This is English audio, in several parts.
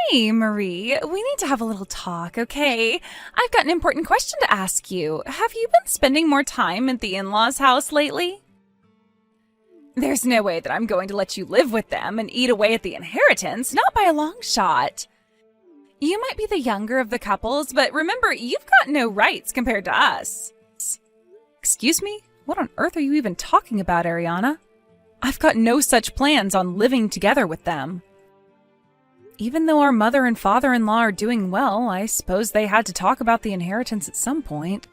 Hey, Marie, we need to have a little talk, okay? I've got an important question to ask you. Have you been spending more time at the in-laws' house lately? There's no way that I'm going to let you live with them and eat away at the inheritance, not by a long shot. You might be the younger of the couples, but remember, you've got no rights compared to us. Excuse me? What on earth are you even talking about, Ariana? I've got no such plans on living together with them. Even though our mother and father-in-law are doing well, I suppose they had to talk about the inheritance at some point.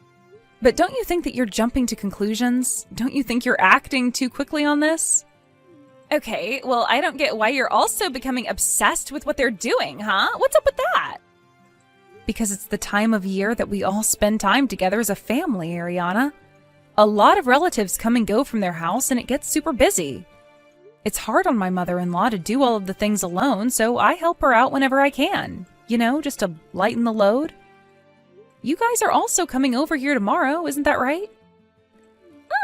But don't you think that you're jumping to conclusions? Don't you think you're acting too quickly on this? Okay, well, I don't get why you're also becoming obsessed with what they're doing, huh? What's up with that? Because it's the time of year that we all spend time together as a family, Ariana. A lot of relatives come and go from their house, and it gets super busy. It's hard on my mother-in-law to do all of the things alone, so I help her out whenever I can. You know, just to lighten the load. You guys are also coming over here tomorrow, isn't that right?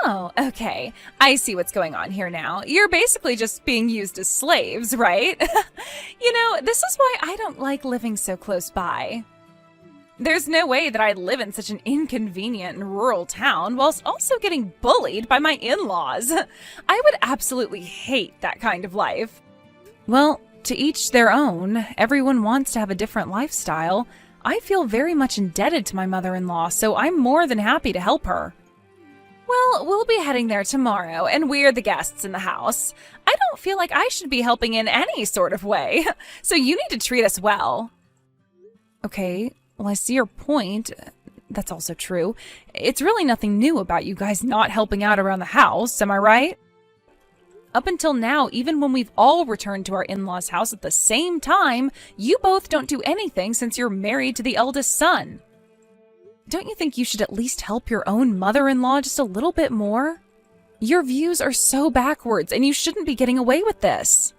Oh, okay. I see what's going on here now. You're basically just being used as slaves, right? You know, this is why I don't like living so close by. There's no way that I'd live in such an inconvenient and rural town whilst also getting bullied by my in-laws. I would absolutely hate that kind of life. Well, to each their own. Everyone wants to have a different lifestyle. I feel very much indebted to my mother-in-law, so I'm more than happy to help her. Well, we'll be heading there tomorrow, and we're the guests in the house. I don't feel like I should be helping in any sort of way, so you need to treat us well. Okay. Well, I see your point. That's also true. It's really nothing new about you guys not helping out around the house, am I right? Up until now, even when we've all returned to our in-laws' house at the same time, you both don't do anything since you're married to the eldest son. Don't you think you should at least help your own mother-in-law just a little bit more? Your views are so backwards, and you shouldn't be getting away with this.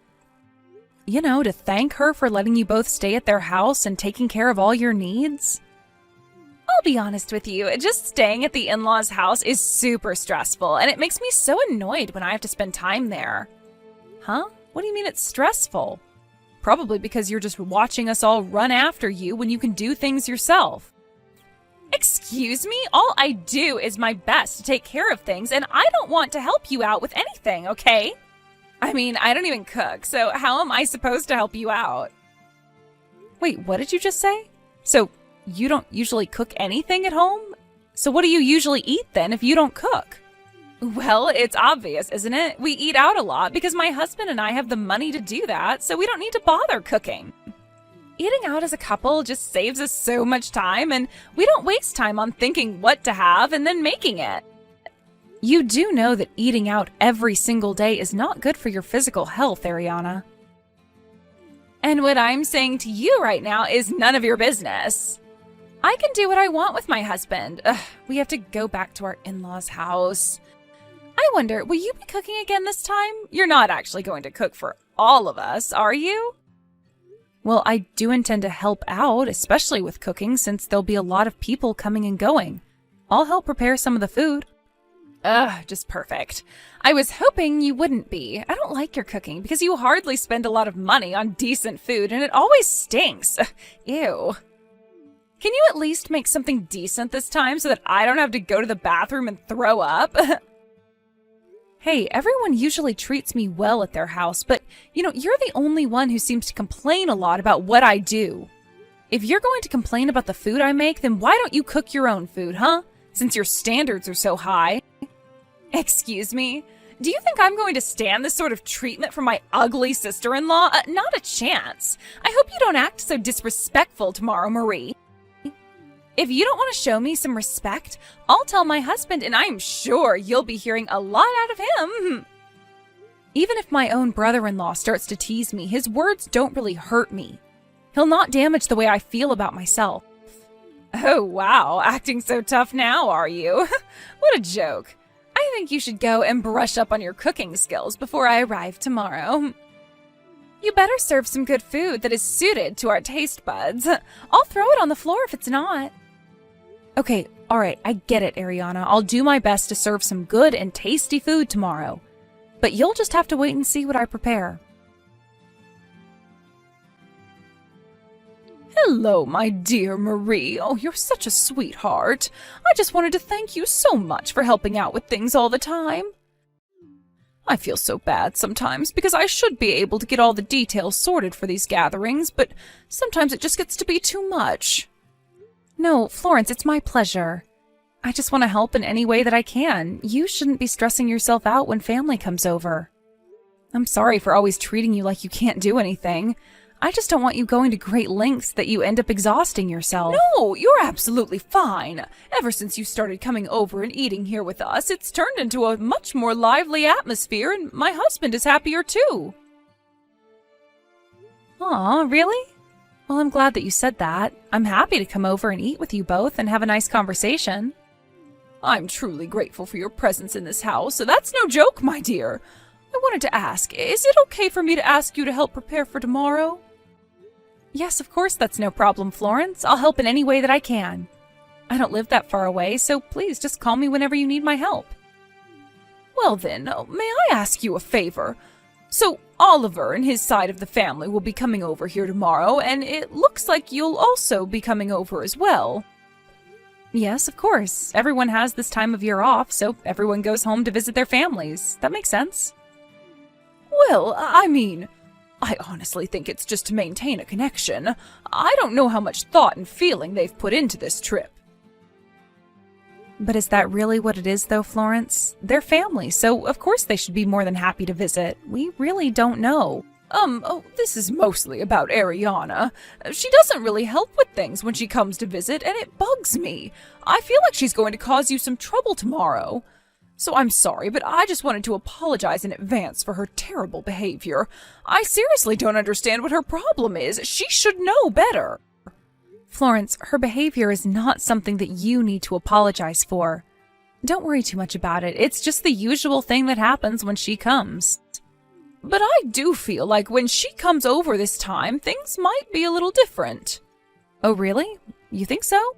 You know, to thank her for letting you both stay at their house and taking care of all your needs? I'll be honest with you, just staying at the in-laws' house is super stressful, and it makes me so annoyed when I have to spend time there. Huh? What do you mean it's stressful? Probably because you're just watching us all run after you when you can do things yourself. Excuse me? All I do is my best to take care of things, and I don't want to help you out with anything, okay? I mean, I don't even cook, so how am I supposed to help you out? Wait, what did you just say? So, you don't usually cook anything at home? So what do you usually eat then if you don't cook? Well, it's obvious, isn't it? We eat out a lot because my husband and I have the money to do that, so we don't need to bother cooking. Eating out as a couple just saves us so much time, and we don't waste time on thinking what to have and then making it. You do know that eating out every single day is not good for your physical health, Ariana. And what I'm saying to you right now is none of your business. I can do what I want with my husband. We have to go back to our in-laws' house. I wonder, will you be cooking again this time? You're not actually going to cook for all of us, are you? Well, I do intend to help out, especially with cooking, since there'll be a lot of people coming and going. I'll help prepare some of the food. Just perfect. I was hoping you wouldn't be. I don't like your cooking because you hardly spend a lot of money on decent food and it always stinks. Ew. Can you at least make something decent this time so that I don't have to go to the bathroom and throw up? Hey, everyone usually treats me well at their house, but you know, you're the only one who seems to complain a lot about what I do. If you're going to complain about the food I make, then why don't you cook your own food, huh? Since your standards are so high. Excuse me? Do you think I'm going to stand this sort of treatment from my ugly sister-in-law? Not a chance. I hope you don't act so disrespectful tomorrow, Marie. If you don't want to show me some respect, I'll tell my husband and I'm sure you'll be hearing a lot out of him. Even if my own brother-in-law starts to tease me, his words don't really hurt me. He'll not damage the way I feel about myself. Oh, wow. Acting so tough now, are you? What a joke. I think you should go and brush up on your cooking skills before I arrive tomorrow. You better serve some good food that is suited to our taste buds. I'll throw it on the floor if it's not. Okay, alright, I get it, Ariana. I'll do my best to serve some good and tasty food tomorrow. But you'll just have to wait and see what I prepare. Hello, my dear Marie. Oh, you're such a sweetheart. I just wanted to thank you so much for helping out with things all the time. I feel so bad sometimes because I should be able to get all the details sorted for these gatherings, but sometimes it just gets to be too much. No, Florence, it's my pleasure. I just want to help in any way that I can. You shouldn't be stressing yourself out when family comes over. I'm sorry for always treating you like you can't do anything. I just don't want you going to great lengths that you end up exhausting yourself. No, you're absolutely fine. Ever since you started coming over and eating here with us, it's turned into a much more lively atmosphere, and my husband is happier too. Aw, really? Well, I'm glad that you said that. I'm happy to come over and eat with you both and have a nice conversation. I'm truly grateful for your presence in this house, so that's no joke, my dear. I wanted to ask, is it okay for me to ask you to help prepare for tomorrow? Yes, of course, that's no problem, Florence. I'll help in any way that I can. I don't live that far away, so please just call me whenever you need my help. Well then, may I ask you a favor? So, Oliver and his side of the family will be coming over here tomorrow, and it looks like you'll also be coming over as well. Yes, of course. Everyone has this time of year off, so everyone goes home to visit their families. That makes sense. Well, I mean, I honestly think it's just to maintain a connection. I don't know how much thought and feeling they've put into this trip. But is that really what it is, though, Florence? They're family, so of course they should be more than happy to visit. We really don't know. This is mostly about Ariana. She doesn't really help with things when she comes to visit, and it bugs me. I feel like she's going to cause you some trouble tomorrow. So I'm sorry, but I just wanted to apologize in advance for her terrible behavior. I seriously don't understand what her problem is. She should know better. Florence, her behavior is not something that you need to apologize for. Don't worry too much about it. It's just the usual thing that happens when she comes. But I do feel like when she comes over this time, things might be a little different. Oh, really? You think so?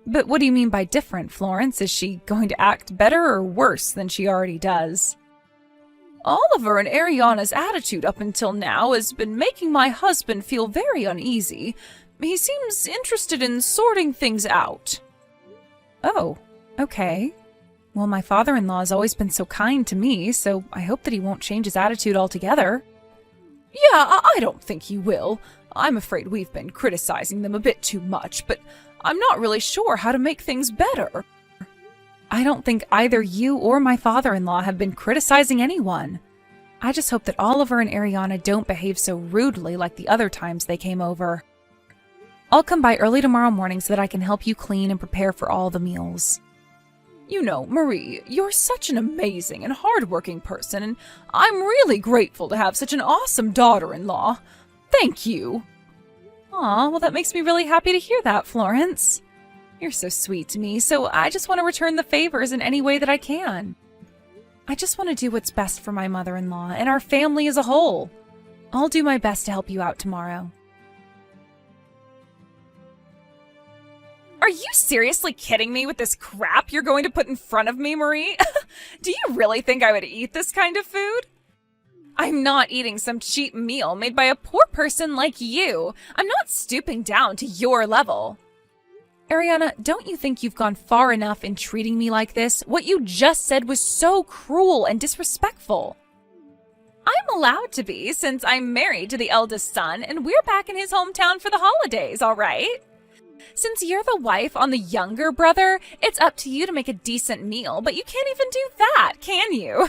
But what do you mean by different, Florence? Is she going to act better or worse than she already does? Oliver and Ariana's attitude up until now has been making my husband feel very uneasy. He seems interested in sorting things out. Oh, okay. Well, my father-in-law has always been so kind to me, so I hope that he won't change his attitude altogether. Yeah, I don't think he will. I'm afraid we've been criticizing them a bit too much, but I'm not really sure how to make things better. I don't think either you or my father-in-law have been criticizing anyone. I just hope that Oliver and Ariana don't behave so rudely like the other times they came over. I'll come by early tomorrow morning so that I can help you clean and prepare for all the meals. You know, Marie, you're such an amazing and hardworking person, and I'm really grateful to have such an awesome daughter-in-law. Thank you. Aw, well that makes me really happy to hear that, Florence. You're so sweet to me, so I just want to return the favors in any way that I can. I just want to do what's best for my mother-in-law and our family as a whole. I'll do my best to help you out tomorrow. Are you seriously kidding me with this crap you're going to put in front of me, Marie? Do you really think I would eat this kind of food? I'm not eating some cheap meal made by a poor person like you. I'm not stooping down to your level. Ariana, don't you think you've gone far enough in treating me like this? What you just said was so cruel and disrespectful. I'm allowed to be since I'm married to the eldest son and we're back in his hometown for the holidays, all right? Since you're the wife on the younger brother, it's up to you to make a decent meal, but you can't even do that, can you?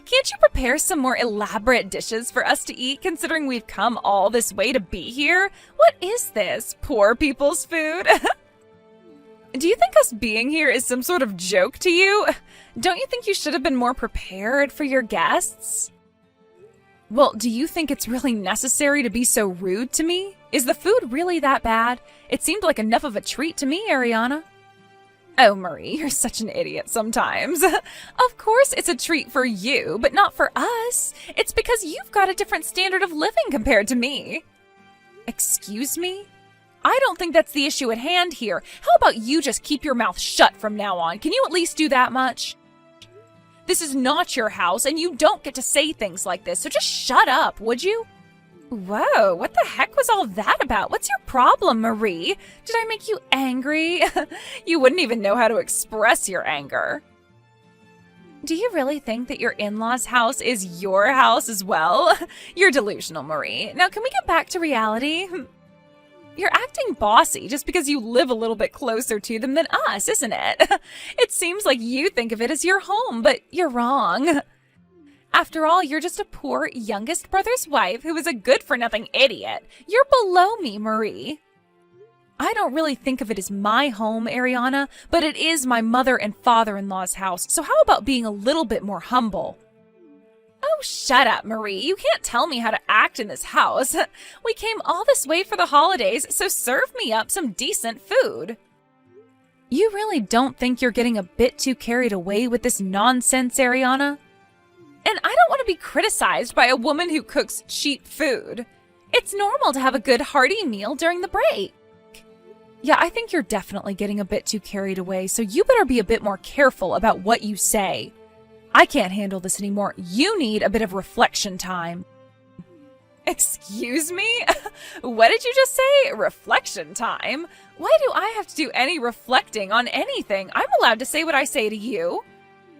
Can't you prepare some more elaborate dishes for us to eat, considering we've come all this way to be here? What is this? Poor people's food? Do you think us being here is some sort of joke to you? Don't you think you should have been more prepared for your guests? Well, do you think it's really necessary to be so rude to me? Is the food really that bad? It seemed like enough of a treat to me, Ariana. Oh, Marie, you're such an idiot sometimes. Of course it's a treat for you, but not for us. It's because you've got a different standard of living compared to me. Excuse me? I don't think that's the issue at hand here. How about you just keep your mouth shut from now on? Can you at least do that much? This is not your house, and you don't get to say things like this, so just shut up, would you? Whoa, what the heck was all that about? What's your problem, Marie? Did I make you angry? You wouldn't even know how to express your anger. Do you really think that your in-laws' house is your house as well? You're delusional, Marie. Now, can we get back to reality? You're acting bossy just because you live a little bit closer to them than us, isn't it? It seems like you think of it as your home, but you're wrong. After all, you're just a poor youngest brother's wife who is a good-for-nothing idiot. You're below me, Marie. I don't really think of it as my home, Ariana, but it is my mother and father-in-law's house, so how about being a little bit more humble? Oh, shut up, Marie. You can't tell me how to act in this house. We came all this way for the holidays, so serve me up some decent food. You really don't think you're getting a bit too carried away with this nonsense, Ariana? And I don't want to be criticized by a woman who cooks cheap food. It's normal to have a good hearty meal during the break. Yeah, I think you're definitely getting a bit too carried away, so you better be a bit more careful about what you say. I can't handle this anymore. You need a bit of reflection time. Excuse me? What did you just say? Reflection time? Why do I have to do any reflecting on anything? I'm allowed to say what I say to you.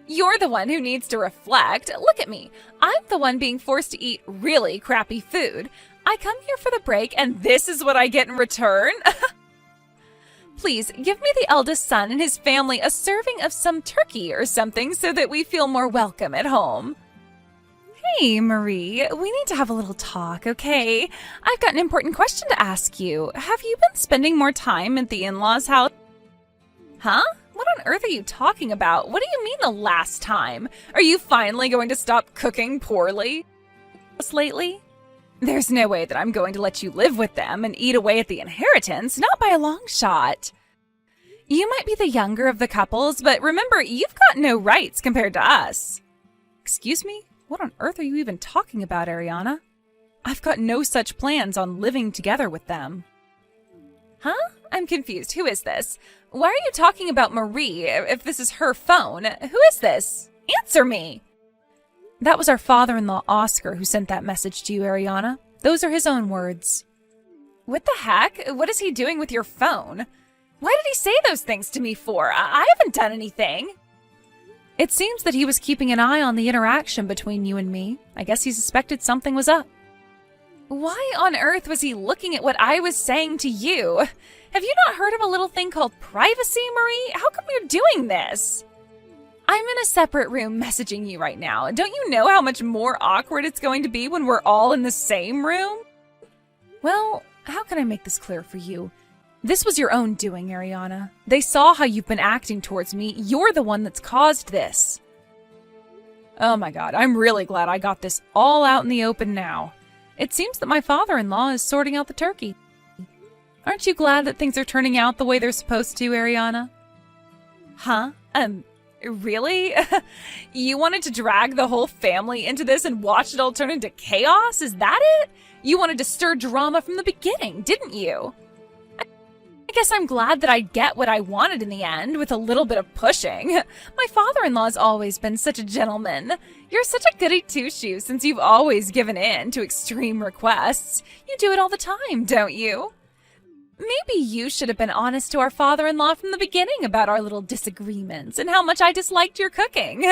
You're the one who needs to reflect. Look at me. I'm the one being forced to eat really crappy food. I come here for the break, and this is what I get in return? Please, give me the eldest son and his family a serving of some turkey or something so that we feel more welcome at home. Hey, Marie, we need to have a little talk, okay? I've got an important question to ask you. Have you been spending more time at the in-laws' house? Huh? What on earth are you talking about? What do you mean the last time? Are you finally going to stop cooking poorly lately? There's no way that I'm going to let you live with them and eat away at the inheritance, not by a long shot. You might be the younger of the couples, but remember, you've got no rights compared to us. Excuse me? What on earth are you even talking about, Ariana? I've got no such plans on living together with them. Huh? I'm confused. Who is this? Why are you talking about Marie if this is her phone? Who is this? Answer me! That was our father-in-law, Oscar, who sent that message to you, Ariana. Those are his own words. What the heck? What is he doing with your phone? Why did he say those things to me for? I haven't done anything. It seems that he was keeping an eye on the interaction between you and me. I guess he suspected something was up. Why on earth was he looking at what I was saying to you? Have you not heard of a little thing called privacy, Marie? How come you're doing this? I'm in a separate room messaging you right now. Don't you know how much more awkward it's going to be when we're all in the same room? Well, how can I make this clear for you? This was your own doing, Ariana. They saw how you've been acting towards me. You're the one that's caused this. Oh my God, I'm really glad I got this all out in the open now. It seems that my father-in-law is sorting out the turkey. Aren't you glad that things are turning out the way they're supposed to, Ariana? Huh? Really? You wanted to drag the whole family into this and watch it all turn into chaos? Is that it? You wanted to stir drama from the beginning, didn't you? I guess I'm glad that I get what I wanted in the end, with a little bit of pushing. My father-in-law's always been such a gentleman. You're such a goody two-shoes since you've always given in to extreme requests. You do it all the time, don't you? Maybe you should have been honest to our father-in-law from the beginning about our little disagreements and how much I disliked your cooking.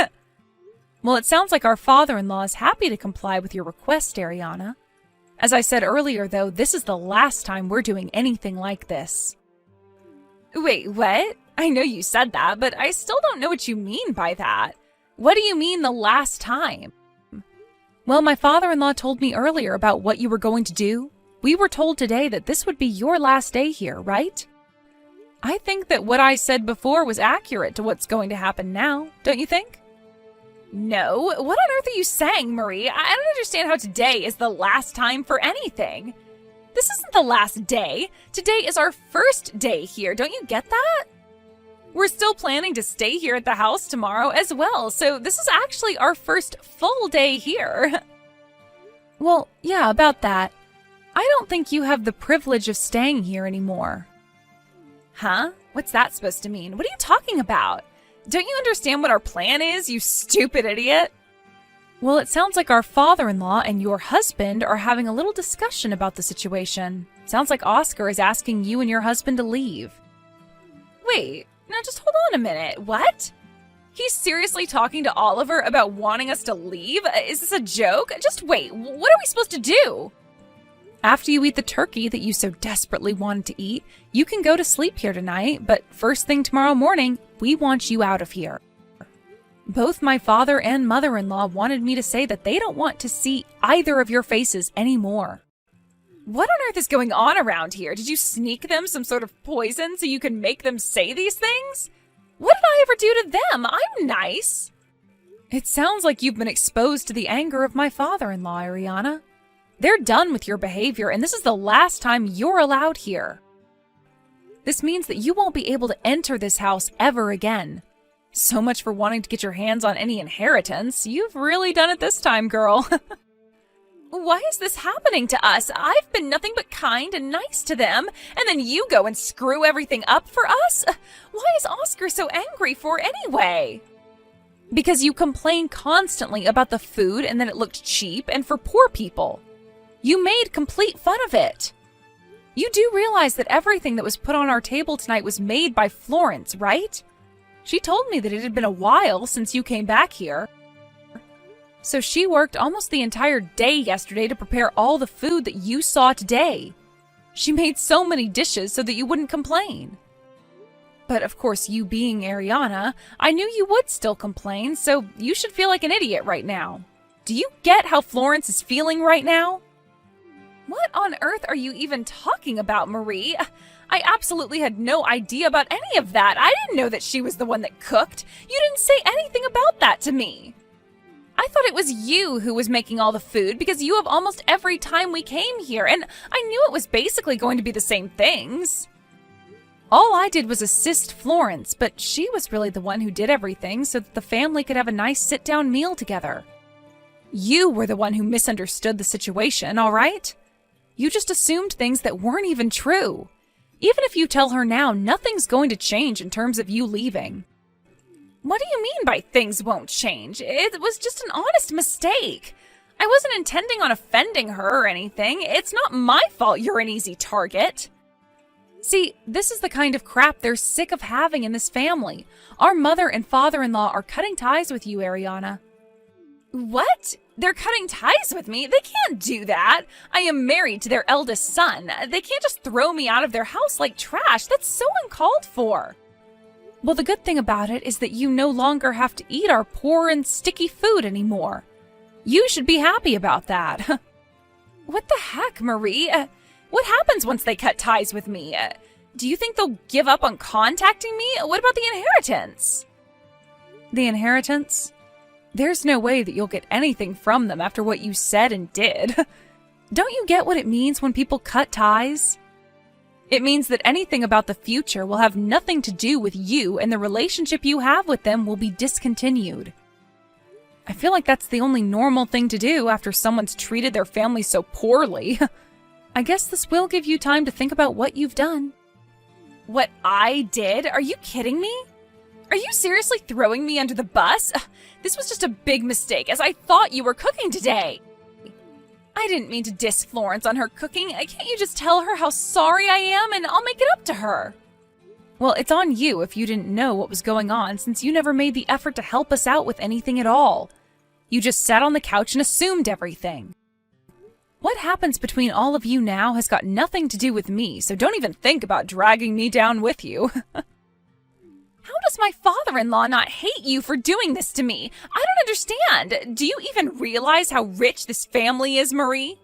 Well, it sounds like our father-in-law is happy to comply with your request, Ariana. As I said earlier, though, this is the last time we're doing anything like this. Wait, what? I know you said that, but I still don't know what you mean by that. What do you mean the last time? Well, my father-in-law told me earlier about what you were going to do. We were told today that this would be your last day here, right? I think that what I said before was accurate to what's going to happen now, don't you think? No, what on earth are you saying, Marie? I don't understand how today is the last time for anything. This isn't the last day. Today is our first day here, don't you get that? We're still planning to stay here at the house tomorrow as well, so this is actually our first full day here. Well, yeah, about that. I don't think you have the privilege of staying here anymore. Huh? What's that supposed to mean? What are you talking about? Don't you understand what our plan is, you stupid idiot? Well, it sounds like our father-in-law and your husband are having a little discussion about the situation. Sounds like Oscar is asking you and your husband to leave. Wait, now just hold on a minute. What? He's seriously talking to Oliver about wanting us to leave? Is this a joke? Just wait, what are we supposed to do? After you eat the turkey that you so desperately wanted to eat, you can go to sleep here tonight, but first thing tomorrow morning, we want you out of here. Both my father and mother-in-law wanted me to say that they don't want to see either of your faces anymore. What on earth is going on around here? Did you sneak them some sort of poison so you can make them say these things? What did I ever do to them? I'm nice. It sounds like you've been exposed to the anger of my father-in-law, Ariana. They're done with your behavior, and this is the last time you're allowed here. This means that you won't be able to enter this house ever again. So much for wanting to get your hands on any inheritance. You've really done it this time, girl. Why is this happening to us? I've been nothing but kind and nice to them, and then you go and screw everything up for us? Why is Oscar so angry for anyway? Because you complain constantly about the food and that it looked cheap and for poor people. You made complete fun of it. You do realize that everything that was put on our table tonight was made by Florence, right? She told me that it had been a while since you came back here. So she worked almost the entire day yesterday to prepare all the food that you saw today. She made so many dishes so that you wouldn't complain. But of course, you being Ariana, I knew you would still complain, so you should feel like an idiot right now. Do you get how Florence is feeling right now? What on earth are you even talking about, Marie? I absolutely had no idea about any of that. I didn't know that she was the one that cooked. You didn't say anything about that to me. I thought it was you who was making all the food because you have almost every time we came here, and I knew it was basically going to be the same things. All I did was assist Florence, but she was really the one who did everything so that the family could have a nice sit-down meal together. You were the one who misunderstood the situation, all right? You just assumed things that weren't even true. Even if you tell her now, nothing's going to change in terms of you leaving. What do you mean by things won't change? It was just an honest mistake. I wasn't intending on offending her or anything. It's not my fault you're an easy target. See, this is the kind of crap they're sick of having in this family. Our mother and father-in-law are cutting ties with you, Ariana. What? They're cutting ties with me? They can't do that. I am married to their eldest son. They can't just throw me out of their house like trash. That's so uncalled for. Well, the good thing about it is that you no longer have to eat our poor and sticky food anymore. You should be happy about that. What the heck, Marie? What happens once they cut ties with me? Do you think they'll give up on contacting me? What about the inheritance? The inheritance? There's no way that you'll get anything from them after what you said and did. Don't you get what it means when people cut ties? It means that anything about the future will have nothing to do with you, and the relationship you have with them will be discontinued. I feel like that's the only normal thing to do after someone's treated their family so poorly. I guess this will give you time to think about what you've done. What I did? Are you kidding me? Are you seriously throwing me under the bus? This was just a big mistake, as I thought you were cooking today. I didn't mean to diss Florence on her cooking. Can't you just tell her how sorry I am, and I'll make it up to her? Well, it's on you if you didn't know what was going on, since you never made the effort to help us out with anything at all. You just sat on the couch and assumed everything. What happens between all of you now has got nothing to do with me, so don't even think about dragging me down with you. How does my father-in-law not hate you for doing this to me? I don't understand. Do you even realize how rich this family is, Marie?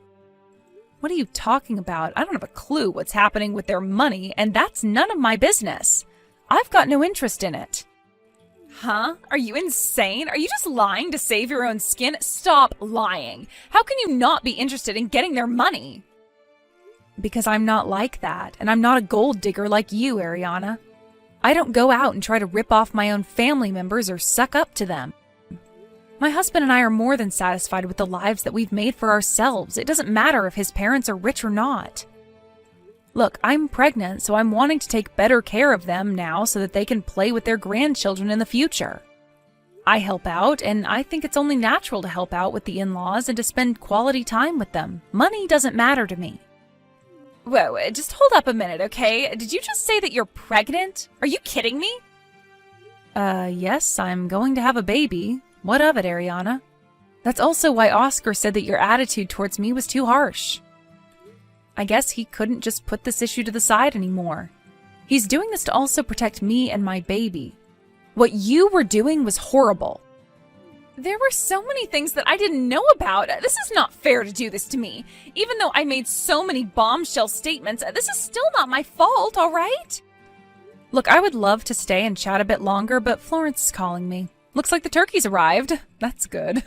What are you talking about? I don't have a clue what's happening with their money, and that's none of my business. I've got no interest in it. Huh? Are you insane? Are you just lying to save your own skin? Stop lying. How can you not be interested in getting their money? Because I'm not like that, and I'm not a gold digger like you, Ariana. I don't go out and try to rip off my own family members or suck up to them. My husband and I are more than satisfied with the lives that we've made for ourselves. It doesn't matter if his parents are rich or not. Look, I'm pregnant, so I'm wanting to take better care of them now so that they can play with their grandchildren in the future. I help out, and I think it's only natural to help out with the in-laws and to spend quality time with them. Money doesn't matter to me. Whoa, just hold up a minute, okay? Did you just say that you're pregnant? Are you kidding me? Yes, I'm going to have a baby. What of it, Ariana? That's also why Oscar said that your attitude towards me was too harsh. I guess he couldn't just put this issue to the side anymore. He's doing this to also protect me and my baby. What you were doing was horrible. There were so many things that I didn't know about. This is not fair to do this to me. Even though I made so many bombshell statements, this is still not my fault, all right? Look, I would love to stay and chat a bit longer, but Florence is calling me. Looks like the turkey's arrived. That's good.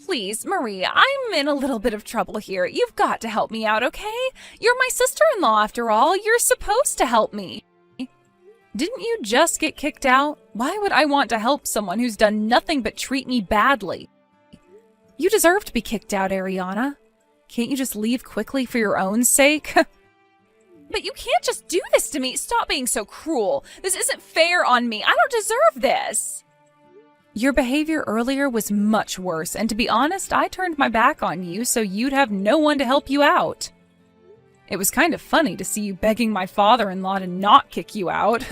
Please, Marie, I'm in a little bit of trouble here. You've got to help me out, okay? You're my sister-in-law, after all. You're supposed to help me. Didn't you just get kicked out? Why would I want to help someone who's done nothing but treat me badly? You deserve to be kicked out, Ariana. Can't you just leave quickly for your own sake? But you can't just do this to me. Stop being so cruel. This isn't fair on me. I don't deserve this. Your behavior earlier was much worse, and to be honest, I turned my back on you so you'd have no one to help you out. It was kind of funny to see you begging my father-in-law to not kick you out.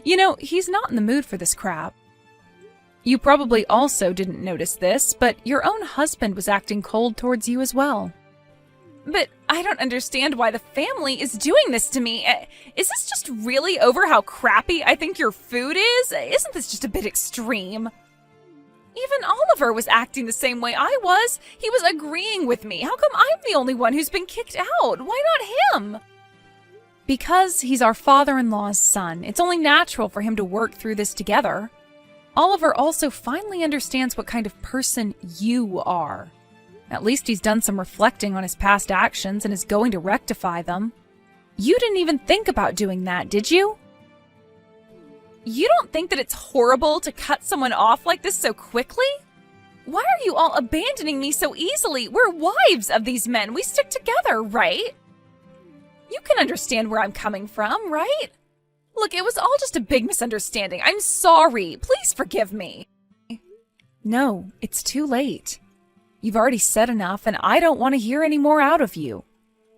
You know, he's not in the mood for this crap. You probably also didn't notice this, but your own husband was acting cold towards you as well. But I don't understand why the family is doing this to me. Is this just really over how crappy I think your food is? Isn't this just a bit extreme? Even Oliver was acting the same way I was. He was agreeing with me. How come I'm the only one who's been kicked out? Why not him? Because he's our father-in-law's son. It's only natural for him to work through this together. Oliver also finally understands what kind of person you are. At least he's done some reflecting on his past actions and is going to rectify them. You didn't even think about doing that, did you? You don't think that it's horrible to cut someone off like this so quickly? Why are you all abandoning me so easily? We're wives of these men. We stick together, right? You can understand where I'm coming from, right? Look, it was all just a big misunderstanding. I'm sorry. Please forgive me. No, it's too late. You've already said enough, and I don't want to hear any more out of you.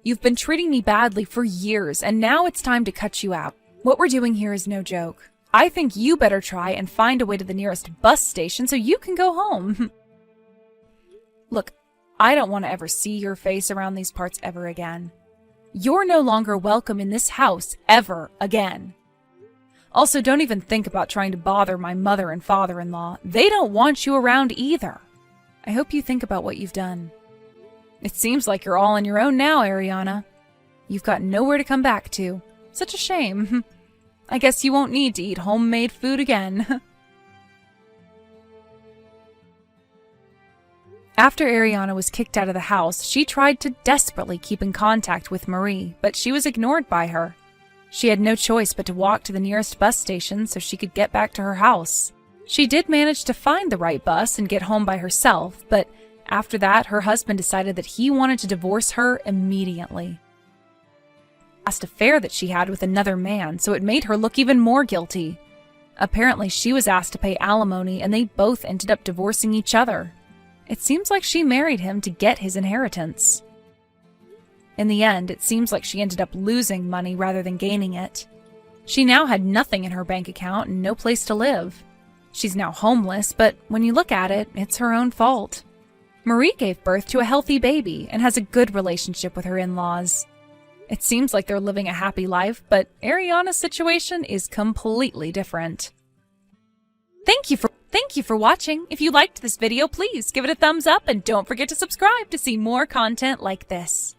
You've been treating me badly for years, and now it's time to cut you out. What we're doing here is no joke. I think you better try and find a way to the nearest bus station so you can go home. Look, I don't want to ever see your face around these parts ever again. You're no longer welcome in this house ever again. Also, don't even think about trying to bother my mother and father-in-law. They don't want you around either. I hope you think about what you've done. It seems like you're all on your own now, Ariana. You've got nowhere to come back to. Such a shame. I guess you won't need to eat homemade food again. After Ariana was kicked out of the house, she tried to desperately keep in contact with Marie, but she was ignored by her. She had no choice but to walk to the nearest bus station so she could get back to her house. She did manage to find the right bus and get home by herself, but after that, her husband decided that he wanted to divorce her immediately. Last affair that she had with another man, so it made her look even more guilty. Apparently, she was asked to pay alimony, and they both ended up divorcing each other. It seems like she married him to get his inheritance. In the end, it seems like she ended up losing money rather than gaining it. She now had nothing in her bank account and no place to live. She's now homeless, but when you look at it, it's her own fault. Marie gave birth to a healthy baby and has a good relationship with her in-laws. It seems like they're living a happy life, but Ariana's situation is completely different. Thank you for watching. If you liked this video, please give it a thumbs up and don't forget to subscribe to see more content like this.